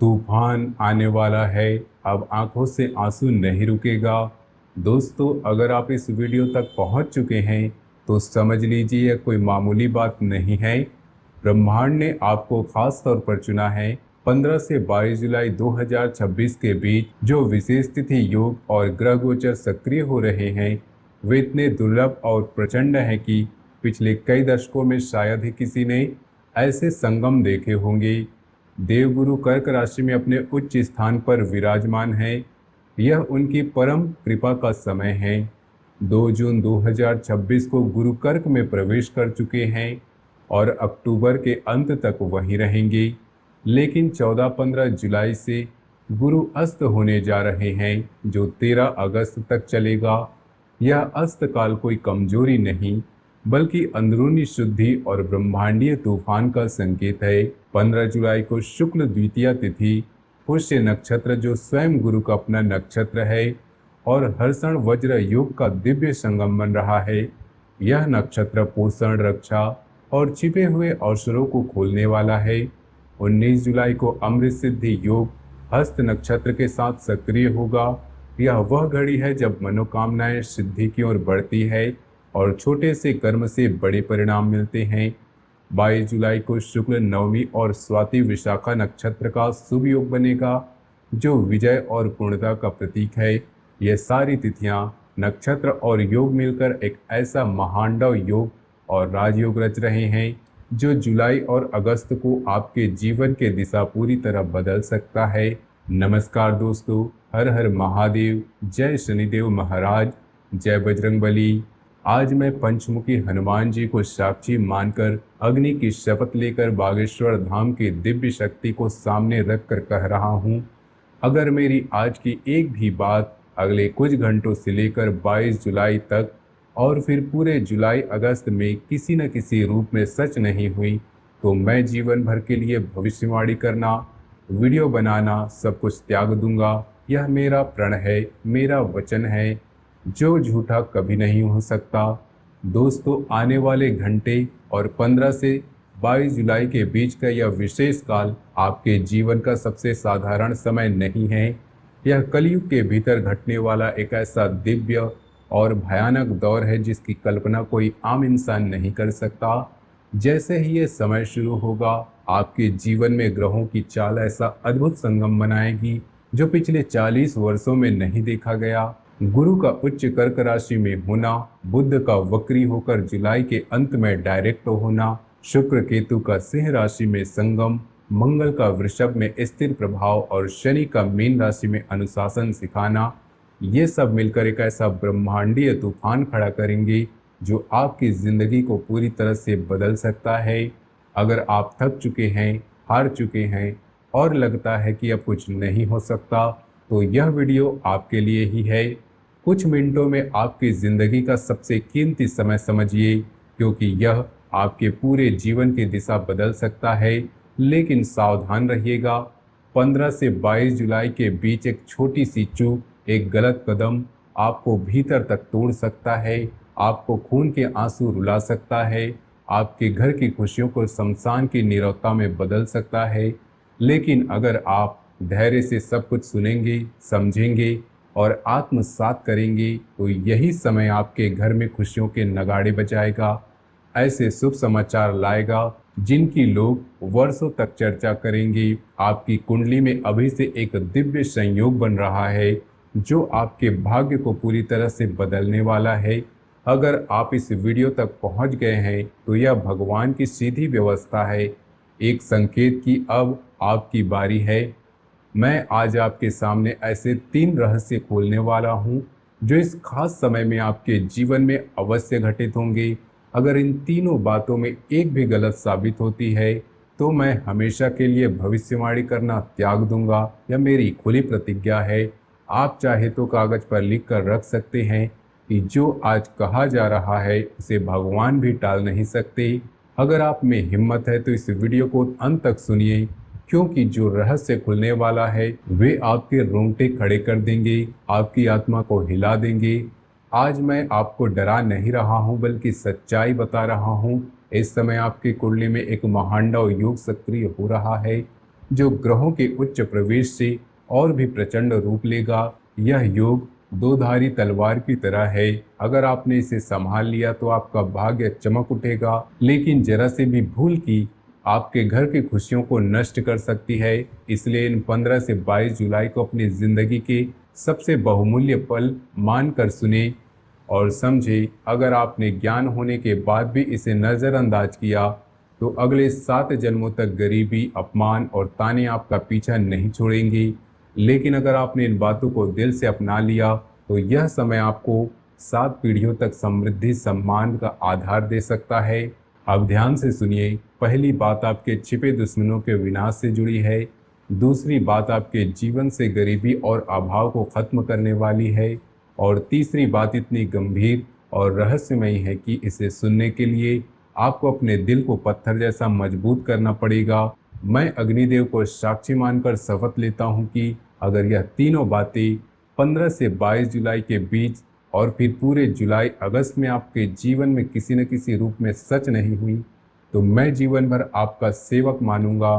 तूफान आने वाला है। अब आंखों से आंसू नहीं रुकेगा। दोस्तों, अगर आप इस वीडियो तक पहुंच चुके हैं तो समझ लीजिए यह कोई मामूली बात नहीं है। ब्रह्मांड ने आपको खास तौर पर चुना है। 15 से 22 जुलाई 2026 के बीच जो विशेष तिथि योग और ग्रह गोचर सक्रिय हो रहे हैं वे इतने दुर्लभ और प्रचंड हैं कि पिछले कई दशकों में शायद ही किसी ने ऐसे संगम देखे होंगे। देवगुरु कर्क राशि में अपने उच्च स्थान पर विराजमान है। यह उनकी परम कृपा का समय है। 2 जून 2026 को गुरु कर्क में प्रवेश कर चुके हैं और अक्टूबर के अंत तक वहीं रहेंगे। लेकिन 14-15 जुलाई से गुरु अस्त होने जा रहे हैं जो 13 अगस्त तक चलेगा। यह अस्त काल कोई कमजोरी नहीं बल्कि अंदरूनी शुद्धि और ब्रह्मांडीय तूफान का संकेत है। 15 जुलाई को शुक्ल द्वितीया तिथि पुष्य नक्षत्र जो स्वयं गुरु का अपना नक्षत्र है और हर्षण वज्र योग का दिव्य संगम बन रहा है। यह नक्षत्र पोषण, रक्षा और छिपे हुए अवसरों को खोलने वाला है। 19 जुलाई को अमृत सिद्धि योग हस्त नक्षत्र के साथ सक्रिय होगा। यह वह घड़ी है जब मनोकामनाएं सिद्धि की ओर बढ़ती है और छोटे से कर्म से बड़े परिणाम मिलते हैं। 22 जुलाई को शुक्ल नवमी और स्वाति विशाखा नक्षत्र का शुभ योग बनेगा जो विजय और पूर्णता का प्रतीक है। ये सारी तिथियां, नक्षत्र और योग मिलकर एक ऐसा महांडव योग और राजयोग रच रहे हैं जो जुलाई और अगस्त को आपके जीवन के दिशा पूरी तरह बदल सकता है। नमस्कार दोस्तों, हर हर महादेव, जय शनिदेव महाराज, जय बजरंगबली। आज मैं पंचमुखी हनुमान जी को साक्षी मानकर अग्नि की शपथ लेकर बागेश्वर धाम की दिव्य शक्ति को सामने रखकर कह रहा हूँ, अगर मेरी आज की एक भी बात अगले कुछ घंटों से लेकर 22 जुलाई तक और फिर पूरे जुलाई अगस्त में किसी न किसी रूप में सच नहीं हुई तो मैं जीवन भर के लिए भविष्यवाणी करना, वीडियो बनाना सब कुछ त्याग दूंगा। यह मेरा प्रण है, मेरा वचन है जो झूठा कभी नहीं हो सकता। दोस्तों, आने वाले घंटे और 15 से 22 जुलाई के बीच का यह विशेष काल आपके जीवन का सबसे साधारण समय नहीं है। यह कलयुग के भीतर घटने वाला एक ऐसा दिव्य और भयानक दौर है जिसकी कल्पना कोई आम इंसान नहीं कर सकता। जैसे ही ये समय शुरू होगा, आपके जीवन में ग्रहों की चाल ऐसा अद्भुत संगम बनाएगी जो पिछले 40 वर्षों में नहीं देखा गया। गुरु का उच्च कर्क राशि में होना, बुध का वक्री होकर जुलाई के अंत में डायरेक्ट होना, शुक्र केतु का सिंह राशि में संगम, मंगल का वृषभ में स्थिर प्रभाव और शनि का मीन राशि में अनुशासन सिखाना, ये सब मिलकर एक ऐसा ब्रह्मांडीय तूफान खड़ा करेंगे जो आपकी जिंदगी को पूरी तरह से बदल सकता है। अगर आप थक चुके हैं, हार चुके हैं और लगता है कि अब कुछ नहीं हो सकता तो यह वीडियो आपके लिए ही है। कुछ मिनटों में आपकी जिंदगी का सबसे कीमती समय समझिए, क्योंकि यह आपके पूरे जीवन की दिशा बदल सकता है। लेकिन सावधान रहिएगा, 15 से 22 जुलाई के बीच एक छोटी सी चूक, एक गलत कदम आपको भीतर तक तोड़ सकता है, आपको खून के आंसू रुला सकता है, आपके घर की खुशियों को शमशान की नीरवता में बदल सकता है। लेकिन अगर आप धैर्य से सब कुछ सुनेंगे, समझेंगे और आत्मसात करेंगे तो यही समय आपके घर में खुशियों के नगाड़े बजाएगा, ऐसे शुभ समाचार लाएगा जिनकी लोग वर्षों तक चर्चा करेंगे। आपकी कुंडली में अभी से एक दिव्य संयोग बन रहा है जो आपके भाग्य को पूरी तरह से बदलने वाला है। अगर आप इस वीडियो तक पहुंच गए हैं तो यह भगवान की सीधी व्यवस्था है, एक संकेत कि अब आपकी बारी है। मैं आज आपके सामने ऐसे 3 रहस्य खोलने वाला हूं जो इस खास समय में आपके जीवन में अवश्य घटित होंगे। अगर इन तीनों बातों में एक भी गलत साबित होती है तो मैं हमेशा के लिए भविष्यवाणी करना त्याग दूंगा। यह मेरी खुली प्रतिज्ञा है। आप चाहे तो कागज पर लिख कर रख सकते हैं कि जो आज कहा जा रहा है उसे भगवान भी टाल नहीं सकते। अगर आप में हिम्मत है तो इस वीडियो को अंत तक सुनिए, क्योंकि जो रहस्य खुलने वाला है वे आपके रोंगटे खड़े कर देंगे, आपकी आत्मा को हिला देंगे। आज मैं आपको डरा नहीं रहा हूं बल्कि सच्चाई बता रहा हूं। इस समय आपकी कुंडली में एक महांडव योग सक्रिय हो रहा है जो ग्रहों के उच्च प्रवेश से और भी प्रचंड रूप लेगा। यह योग दो धारी तलवार की तरह है। अगर आपने इसे संभाल लिया तो आपका भाग्य चमक उठेगा, लेकिन जरा से भी भूल की आपके घर की खुशियों को नष्ट कर सकती है। इसलिए इन 15 से 22 जुलाई को अपनी जिंदगी के सबसे बहुमूल्य पल मानकर सुने और समझे। अगर आपने ज्ञान होने के बाद भी इसे नज़रअंदाज किया तो अगले 7 जन्मों तक गरीबी, अपमान और ताने आपका पीछा नहीं छोड़ेंगी। लेकिन अगर आपने इन बातों को दिल से अपना लिया तो यह समय आपको 7 पीढ़ियों तक समृद्धि, सम्मान का आधार दे सकता है। अब ध्यान से सुनिए। पहली बात आपके छिपे दुश्मनों के विनाश से जुड़ी है। दूसरी बात आपके जीवन से गरीबी और अभाव को खत्म करने वाली है। और तीसरी बात इतनी गंभीर और रहस्यमयी है कि इसे सुनने के लिए आपको अपने दिल को पत्थर जैसा मजबूत करना पड़ेगा। मैं अग्निदेव को साक्षी मानकर शपथ लेता हूं कि अगर यह तीनों बातें 15 से 22 जुलाई के बीच और फिर पूरे जुलाई अगस्त में आपके जीवन में किसी न किसी रूप में सच नहीं हुई तो मैं जीवन भर आपका सेवक मानूंगा।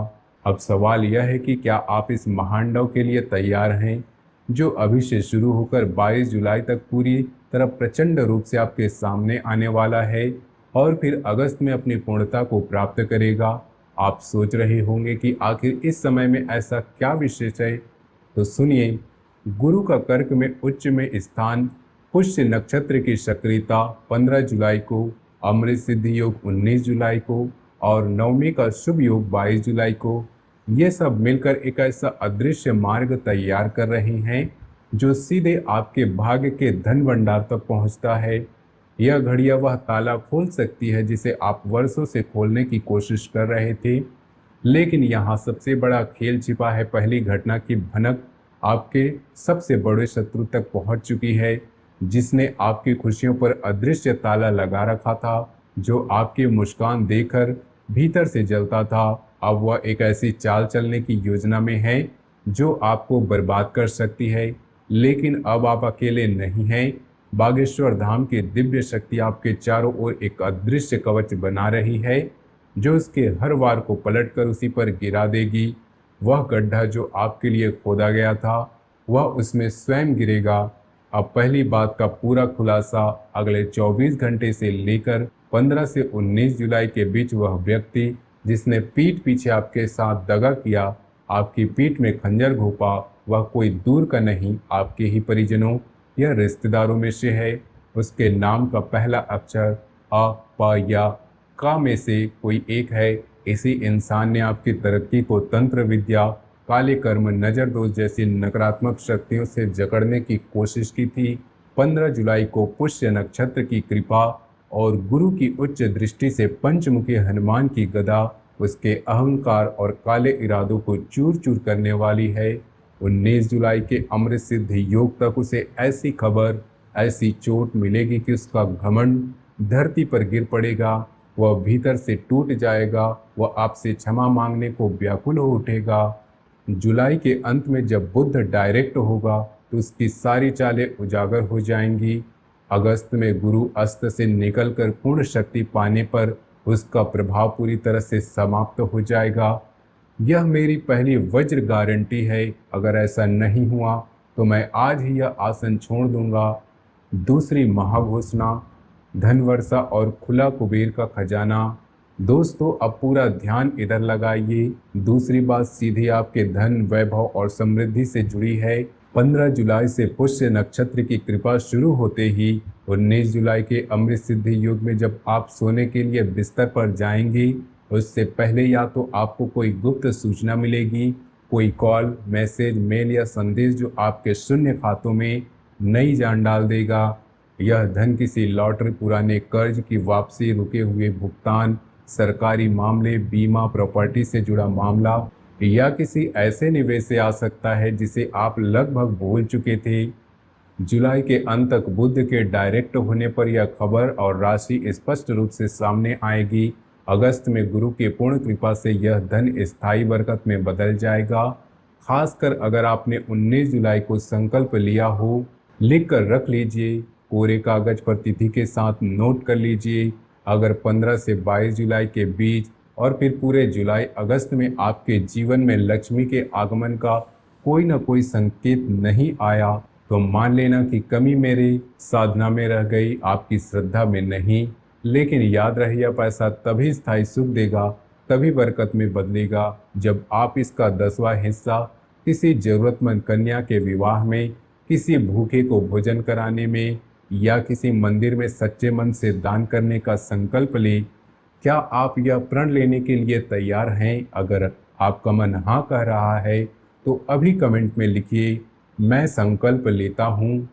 अब सवाल यह है कि क्या आप इस महानडव के लिए तैयार हैं, जो अभी से शुरू होकर 22 जुलाई तक पूरी तरह प्रचंड रूप से आपके सामने आने वाला है और फिर अगस्त में अपनी पूर्णता को प्राप्त करेगा। आप सोच रहे होंगे कि आखिर इस समय में ऐसा क्या विशेष है, तो सुनिए। गुरु का कर्क में उच्च में स्थान, पुष्य नक्षत्र की सक्रियता 15 जुलाई को, अमृत सिद्धि योग 19 जुलाई को और नवमी का शुभ योग 22 जुलाई को, ये सब मिलकर एक ऐसा अदृश्य मार्ग तैयार कर रहे हैं जो सीधे आपके भाग्य के धन भंडार तक पहुंचता है। यह घड़ियां वह ताला खोल सकती है जिसे आप वर्षों से खोलने की कोशिश कर रहे थे। लेकिन यहाँ सबसे बड़ा खेल छिपा है। पहली घटना की भनक आपके सबसे बड़े शत्रु तक पहुंच चुकी है, जिसने आपकी खुशियों पर अदृश्य ताला लगा रखा था, जो आपकी मुस्कान देखकर भीतर से जलता था। अब वह एक ऐसी चाल चलने की योजना में है जो आपको बर्बाद कर सकती है। लेकिन अब आप अकेले नहीं हैं। बागेश्वर धाम की दिव्य शक्ति आपके चारों ओर एक अदृश्य कवच बना रही है, जो उसके हर वार को पलटकर उसी पर गिरा देगी। वह गड्ढा जो आपके लिए खोदा गया था, वह उसमें स्वयं गिरेगा। अब पहली बात का पूरा खुलासा। अगले 24 घंटे से लेकर 15 से 19 जुलाई के बीच वह व्यक्ति जिसने पीठ पीछे आपके साथ दगा किया, आपकी पीठ में खंजर घोंपा, वह कोई दूर का नहीं, आपके ही परिजनों या रिश्तेदारों में से है। उसके नाम का पहला अक्षर अ, प या का में से कोई एक है। इसी इंसान ने आपकी तरक्की को तंत्र विद्या, काले कर्म, नजर दोष जैसी नकारात्मक शक्तियों से जकड़ने की कोशिश की थी। 15 जुलाई को पुष्य नक्षत्र की कृपा और गुरु की उच्च दृष्टि से पंचमुखी हनुमान की गदा उसके अहंकार और काले इरादों को चूर चूर करने वाली है। 19 जुलाई के अमृत सिद्धि योग तक उसे ऐसी खबर, ऐसी चोट मिलेगी कि उसका घमंड धरती पर गिर पड़ेगा। वह भीतर से टूट जाएगा। वह आपसे क्षमा मांगने को व्याकुल हो उठेगा। जुलाई के अंत में जब बुध डायरेक्ट होगा तो उसकी सारी चालें उजागर हो जाएंगी। अगस्त में गुरु अस्त से निकलकर पूर्ण शक्ति पाने पर उसका प्रभाव पूरी तरह से समाप्त हो जाएगा। यह मेरी पहली वज्र गारंटी है। अगर ऐसा नहीं हुआ तो मैं आज ही यह आसन छोड़ दूंगा। दूसरी महाघोषणा, धन वर्षा और खुला कुबेर का खजाना। दोस्तों, अब पूरा ध्यान इधर लगाइए। दूसरी बात सीधी आपके धन, वैभव और समृद्धि से जुड़ी है। 15 जुलाई से पुष्य नक्षत्र की कृपा शुरू होते ही 19 जुलाई के अमृत सिद्धि योग में जब आप सोने के लिए बिस्तर पर जाएंगे, उससे पहले या तो आपको कोई गुप्त सूचना मिलेगी, कोई कॉल, मैसेज, मेल या संदेश जो आपके शून्य खातों में नई जान डाल देगा। यह धन किसी लॉटरी, पुराने कर्ज की वापसी, रुके हुए भुगतान, सरकारी मामले, बीमा, प्रॉपर्टी से जुड़ा मामला या किसी ऐसे निवेश से आ सकता है जिसे आप लगभग भूल चुके थे। जुलाई के अंत तक बुध के डायरेक्ट होने पर यह खबर और राशि स्पष्ट रूप से सामने आएगी। अगस्त में गुरु की पूर्ण कृपा से यह धन स्थायी बरकत में बदल जाएगा। खासकर अगर आपने 19 जुलाई को संकल्प लिया हो। लिख कर रख लीजिए, कोरे कागज पर तिथि के साथ नोट कर लीजिए। अगर 15 से 22 जुलाई के बीच और फिर पूरे जुलाई अगस्त में आपके जीवन में लक्ष्मी के आगमन का कोई ना कोई संकेत नहीं आया, तो मान लेना कि कमी मेरी साधना में रह गई, आपकी श्रद्धा में नहीं। लेकिन याद रहे, यह पैसा तभी स्थायी सुख देगा, तभी बरकत में बदलेगा, जब आप इसका 10वां हिस्सा किसी जरूरतमंद कन्या के विवाह में, किसी भूखे को भोजन कराने में या किसी मंदिर में सच्चे मन से दान करने का संकल्प लें। क्या आप यह प्रण लेने के लिए तैयार हैं? अगर आपका मन हाँ कह रहा है तो अभी कमेंट में लिखिए, मैं संकल्प लेता हूँ।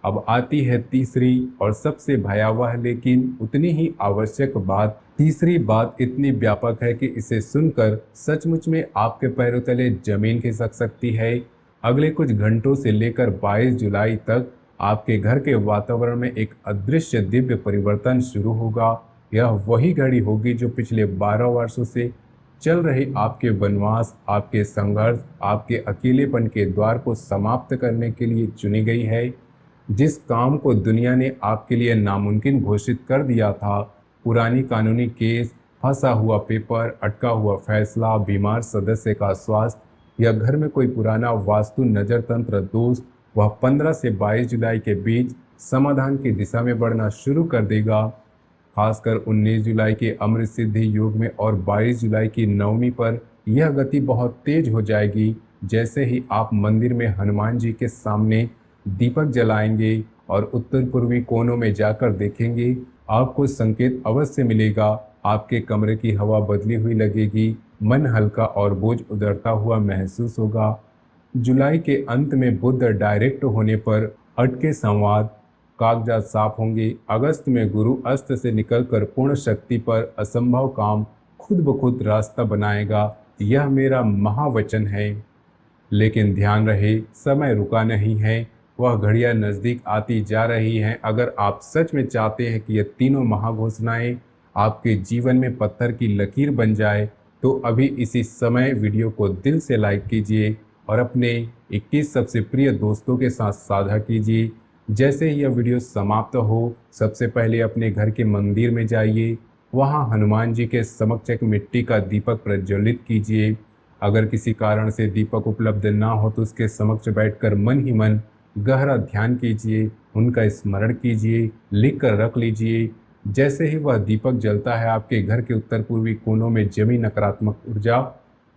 अब आती है तीसरी और सबसे भयावह लेकिन उतनी ही आवश्यक बात। तीसरी बात इतनी व्यापक है कि इसे सुनकर सचमुच में आपके पैरों तले जमीन खिसक सकती है। अगले कुछ घंटों से लेकर 22 जुलाई तक आपके घर के वातावरण में एक अदृश्य दिव्य परिवर्तन शुरू होगा। यह वही घड़ी होगी जो पिछले 12 वर्षों से चल रहे आपके वनवास, आपके संघर्ष, आपके अकेलेपन के द्वार को समाप्त करने के लिए चुनी गई है। जिस काम को दुनिया ने आपके लिए नामुमकिन घोषित कर दिया था, पुरानी कानूनी केस, फंसा हुआ पेपर, अटका हुआ फैसला, बीमार सदस्य का स्वास्थ्य या घर में कोई पुराना वास्तु नजर तंत्र दोष, वह 15 से 22 जुलाई के बीच समाधान की दिशा में बढ़ना शुरू कर देगा। खासकर 19 जुलाई के अमृत सिद्धि योग में और 22 जुलाई की नवमी पर यह गति बहुत तेज हो जाएगी। जैसे ही आप मंदिर में हनुमान जी के सामने दीपक जलाएंगे और उत्तर पूर्वी कोनों में जाकर देखेंगे, आपको संकेत अवश्य मिलेगा। आपके कमरे की हवा बदली हुई लगेगी, मन हल्का और बोझ उतरता हुआ महसूस होगा। जुलाई के अंत में बुध डायरेक्ट होने पर अटके संवाद, कागजात साफ होंगे। अगस्त में गुरु अस्त से निकलकर पूर्ण शक्ति पर असंभव काम खुद ब खुद रास्ता बनाएगा। यह मेरा महावचन है। लेकिन ध्यान रहे, समय रुका नहीं है, वह घड़ियां नज़दीक आती जा रही हैं। अगर आप सच में चाहते हैं कि यह तीनों महाघोषणाएं आपके जीवन में पत्थर की लकीर बन जाए, तो अभी इसी समय वीडियो को दिल से लाइक कीजिए और अपने 21 सबसे प्रिय दोस्तों के साथ साझा कीजिए। जैसे ही यह वीडियो समाप्त हो, सबसे पहले अपने घर के मंदिर में जाइए, वहां हनुमान जी के समक्ष एक मिट्टी का दीपक प्रज्वलित कीजिए। अगर किसी कारण से दीपक उपलब्ध ना हो तो उसके समक्ष बैठकर मन ही मन गहरा ध्यान कीजिए, उनका स्मरण कीजिए, लिख कर रख लीजिए। जैसे ही वह दीपक जलता है, आपके घर के उत्तर पूर्वी कोनों में जमी नकारात्मक ऊर्जा,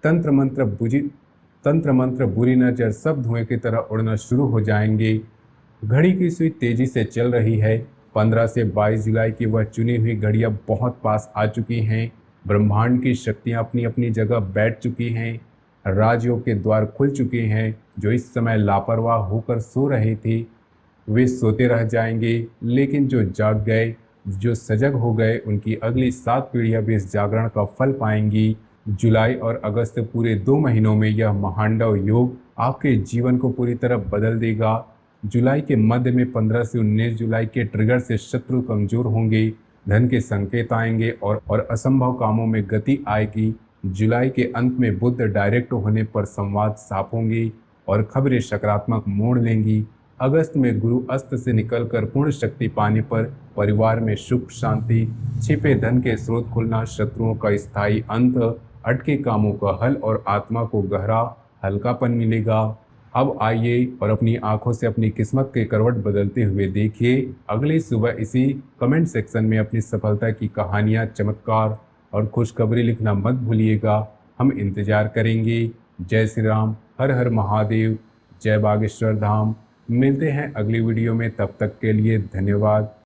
तंत्र मंत्र, बुरी नजर सब धुएं की तरह उड़ना शुरू हो जाएंगे। घड़ी की सुई तेजी से चल रही है। 15 से 22 जुलाई की वह चुनी हुई घड़ियां बहुत पास आ चुकी हैं। ब्रह्मांड की शक्तियां अपनी अपनी जगह बैठ चुकी हैं। राजयोग के द्वार खुल चुके हैं। जो इस समय लापरवाह होकर सो रहे थे, वे सोते रह जाएंगे, लेकिन जो जाग गए, जो सजग हो गए, उनकी अगली 7 पीढ़ियां भी इस जागरण का फल पाएंगी। जुलाई और अगस्त पूरे 2 महीनों में यह महांडव योग आपके जीवन को पूरी तरह बदल देगा। जुलाई के मध्य में 15 से 19 जुलाई के ट्रिगर से शत्रु कमजोर होंगे, धन के संकेत आएंगे और असंभव कामों में गति आएगी। जुलाई के अंत में बुध डायरेक्ट होने पर संवाद साफ होंगे और खबरें सकारात्मक मोड़ लेंगी। अगस्त में गुरु अस्त से निकलकर पूर्ण शक्ति पाने पर परिवार में सुख शांति, छिपे धन के स्रोत खुलना, शत्रुओं का स्थायी अंत, अटके कामों का हल और आत्मा को गहरा हल्कापन मिलेगा। अब आइए और अपनी आंखों से अपनी किस्मत के करवट बदलते हुए देखिए। अगली सुबह इसी कमेंट सेक्शन में अपनी सफलता की कहानियां, चमत्कार और खुशखबरी लिखना मत भूलिएगा। हम इंतजार करेंगे। जय श्री राम, हर हर महादेव, जय बागेश्वर धाम। मिलते हैं अगली वीडियो में, तब तक के लिए धन्यवाद।